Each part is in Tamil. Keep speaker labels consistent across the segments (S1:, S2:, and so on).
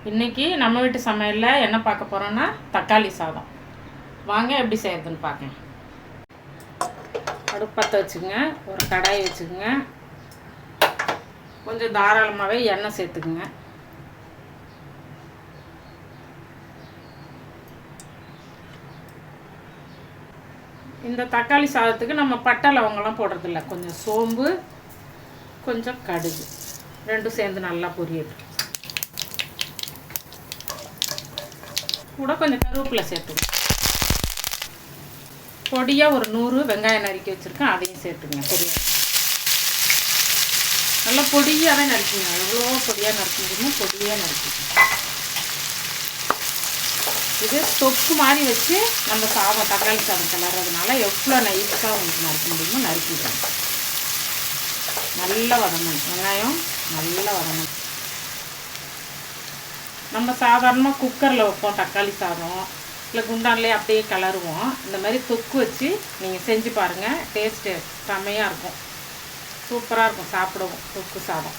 S1: இன்றைக்கி நம்ம வீட்டு சமையலில் என்ன பார்க்க போகிறோன்னா தக்காளி சாதம். வாங்க எப்படி செய்யறதுன்னு பார்க்கலாம். அடுப்பத்தை வச்சுக்கோங்க, ஒரு கடாயை வச்சுக்கோங்க, கொஞ்சம் தாராளமாகவே எண்ணெய் சேர்த்துக்குங்க. இந்த தக்காளி சாதத்துக்கு நம்ம பட்டை லவங்கெல்லாம் போடுறதில்ல, கொஞ்சம் சோம்பு, கொஞ்சம் கடுகு ரெண்டும் சேர்ந்து நல்லா பொரியட்டும். கூட கொஞ்சம் கருவேப்பிலை சேர்த்துக்கணும். பொடியாக ஒரு 100 வெங்காயம் நறுக்கி வச்சுருக்கேன், அதையும் சேர்த்துங்க. பொடியாக நல்லா பொடியாகவே நறுக்கிங்க. எவ்வளோ பொடியாக நறுக்க முடியுமோ பொடியாக நறுக்கிங்க. இது தொக்கு மாதிரி வச்சு நம்ம சாதம் தக்காளி சாதம் கிளறதுனால எவ்வளோ நைஸாக உங்களுக்கு நறுக்க முடியுமோ நறுக்கிட்டாங்க. நல்லா வதங்கணும், வெங்காயம் நல்லா வதங்கணும். நம்ம சாதாரணமாக குக்கரில் வைப்போம் தக்காளி சாதம், இல்லை குண்டான்லேயே அப்படியே கிளறுவோம். இந்த மாதிரி தொக்கு வச்சு நீங்கள் செஞ்சு பாருங்கள், டேஸ்ட்டு செம்மையாக இருக்கும், சூப்பராக இருக்கும் சாப்பிடுவோம் தொக்கு சாதம்.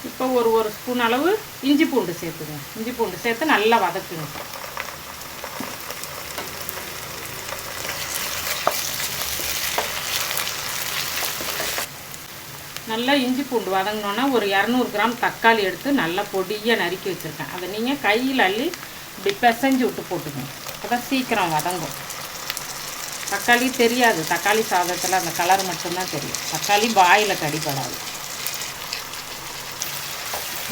S1: இப்போ ஒரு ஸ்பூன் அளவு இஞ்சி பூண்டு சேர்த்துங்க. இஞ்சி பூண்டு சேர்த்து நல்லா வதக்குங்க. நல்லா இஞ்சி பூண்டு வதங்கினோன்னா ஒரு 200 கிராம் தக்காளி எடுத்து நல்லா பொடியாக நறுக்கி வச்சுருக்கேன். அதை நீங்கள் கையில் அள்ளி இப்படி பிசைஞ்சு விட்டு போட்டுக்கணும், அப்போ தான் சீக்கிரம் வதங்கும். தக்காளி தெரியாது, தக்காளி சாதத்தில் அந்த கலர் மட்டும்தான் தெரியும், தக்காளி வாயில் கடிப்படாது.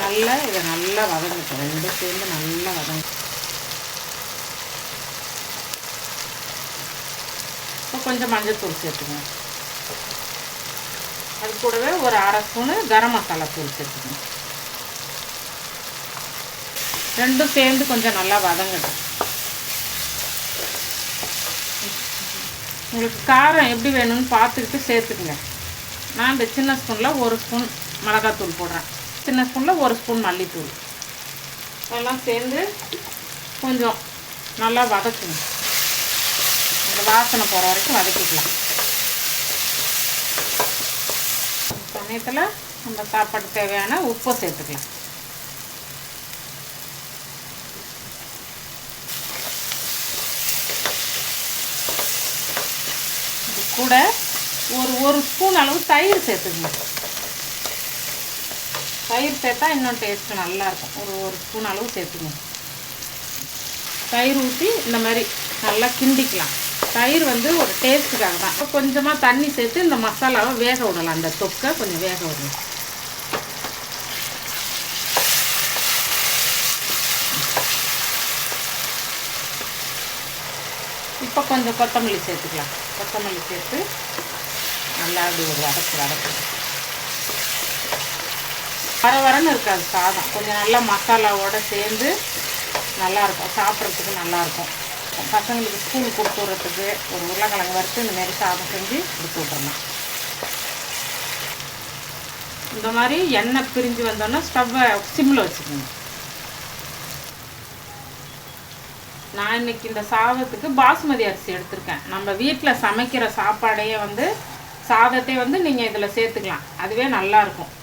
S1: நல்லா இதை நல்லா வதங்கிட்டோம், ரெண்டும் சேர்ந்து நல்லா வதங்கும். இப்போ கொஞ்சம் மஞ்சள் தூள் சேர்த்துங்க. அது கூடவே ஒரு 1/2 ஸ்பூனு கரம் மசாலா தூள் சேர்த்துக்கணும். ரெண்டும் சேர்ந்து கொஞ்சம் நல்லா வதங்கட்டும். உங்களுக்கு காரம் எப்படி வேணும்னு பார்த்துக்கிட்டு சேர்த்துக்குங்க. நான் இந்த சின்ன ஸ்பூனில் 1 ஸ்பூன் மிளகாத்தூள் போடுறேன், சின்ன ஸ்பூனில் 1 ஸ்பூன் மல்லித்தூள். எல்லாம் சேர்ந்து கொஞ்சம் நல்லா வதக்குங்க. அந்த வாசனை போகிற வரைக்கும் வதக்கிக்கலாம். சமயத்தில் நம்ம சாப்பாடு தேவையான உப்பை சேர்த்துக்கலாம். இது கூட ஒரு ஸ்பூன் அளவு தயிர் சேர்த்துக்கணும். தயிர் சேர்த்தா இன்னும் டேஸ்ட்டு நல்லாயிருக்கும். ஒரு ஸ்பூன் அளவு சேர்த்துக்கணும். தயிர் ஊற்றி இந்த மாதிரி நல்லா கிண்டிக்கலாம். தயிர் ஒரு டேஸ்ட்டுக்காக தான். இப்போ கொஞ்சமாக தண்ணி சேர்த்து இந்த மசாலாவை வேக விடலாம், அந்த தொக்கை கொஞ்சம் வேக விடலாம். இப்போ கொஞ்சம் கொத்தமல்லி சேர்த்துக்கலாம். கொத்தமல்லி சேர்த்து நல்லா அப்படி ஒரு வதக்கு வரன்னு இருக்காது சாதம், கொஞ்சம் நல்லா மசாலாவோடு சேர்ந்து நல்லாயிருக்கும், சாப்பிட்றதுக்கு நல்லாயிருக்கும். பசங்களுக்கு ஸ்கூல் கொடுத்து விட்றதுக்கு ஒரு உருளைக்கிழங்கு வறுத்து இந்த மாதிரி சாதம் செஞ்சு கொடுத்து விட்றலாம். இந்த மாதிரி எண்ணெய் பிரிஞ்சு வந்தோன்னா ஸ்டவ்வை சிம்மில் வச்சுக்கோங்க. நான் இன்றைக்கி இந்த சாதத்துக்கு பாசுமதி அரிசி எடுத்திருக்கேன். நம்ம வீட்டில் சமைக்கிற சாப்பாடையே சாதத்தை நீங்கள் இதில் சேர்த்துக்கலாம், அதுவே நல்லாயிருக்கும்.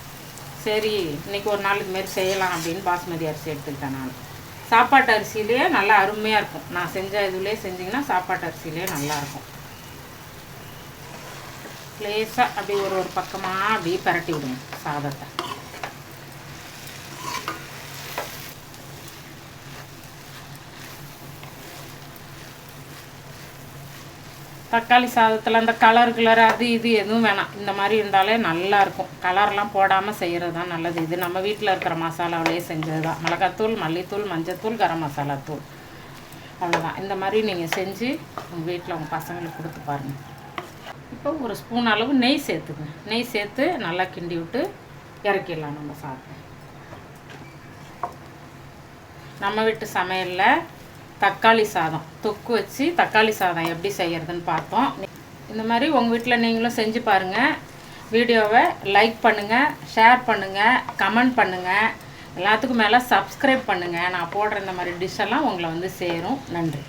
S1: சரி இன்றைக்கி ஒரு நாள் இதுமாரி செய்யலாம் அப்படின்னு பாசுமதி அரிசி எடுத்துக்கிட்டேன். நான் சாப்பாட்டு அரிசியிலே நல்லா அருமையாக இருக்கும். நான் செஞ்ச இதுலேயே செஞ்சிங்கன்னா சாப்பாட்டு அரிசியிலே நல்லாயிருக்கும். லேசாக அப்படி ஒரு பக்கமாக அப்படியே பரட்டி விடுங்க சாதத்தை. தக்காளி சாதத்தில் அந்த கலர் அது இது எதுவும் வேணாம், இந்த மாதிரி இருந்தாலே நல்லாயிருக்கும். கலர்லாம் போடாமல் செய்கிறது தான் நல்லது. இது நம்ம வீட்டில் இருக்கிற மசாலாவிலேயே செஞ்சது தான். மிளகாத்தூள், மல்லித்தூள், மஞ்சத்தூள், கரம் மசாலா தூள், அவ்வளோதான். இந்த மாதிரி நீங்கள் செஞ்சு உங்கள் வீட்டில் உங்கள் பசங்களுக்கு கொடுத்து பாருங்கள். இப்போ ஒரு ஸ்பூன் அளவு நெய் சேர்த்துங்க. நெய் சேர்த்து நல்லா கிண்டி விட்டு இறக்கிடலாம் நம்ம சாதத்தை. நம்ம வீட்டு சமையலில் தக்காளி சாதம் தொக்கு வச்சு தக்காளி சாதம் எப்படி செய்கிறதுன்னு பார்த்தோம். இந்த மாதிரி உங்கள் வீட்டில் நீங்களும் செஞ்சு பாருங்கள். வீடியோவை லைக் பண்ணுங்கள், ஷேர் பண்ணுங்கள், கமெண்ட் பண்ணுங்கள், எல்லாத்துக்கும் மேலே சப்ஸ்கிரைப் பண்ணுங்கள். நான் போடுற இந்த மாதிரி டிஷ்ஷெல்லாம் உங்களை சேரும். நன்றி.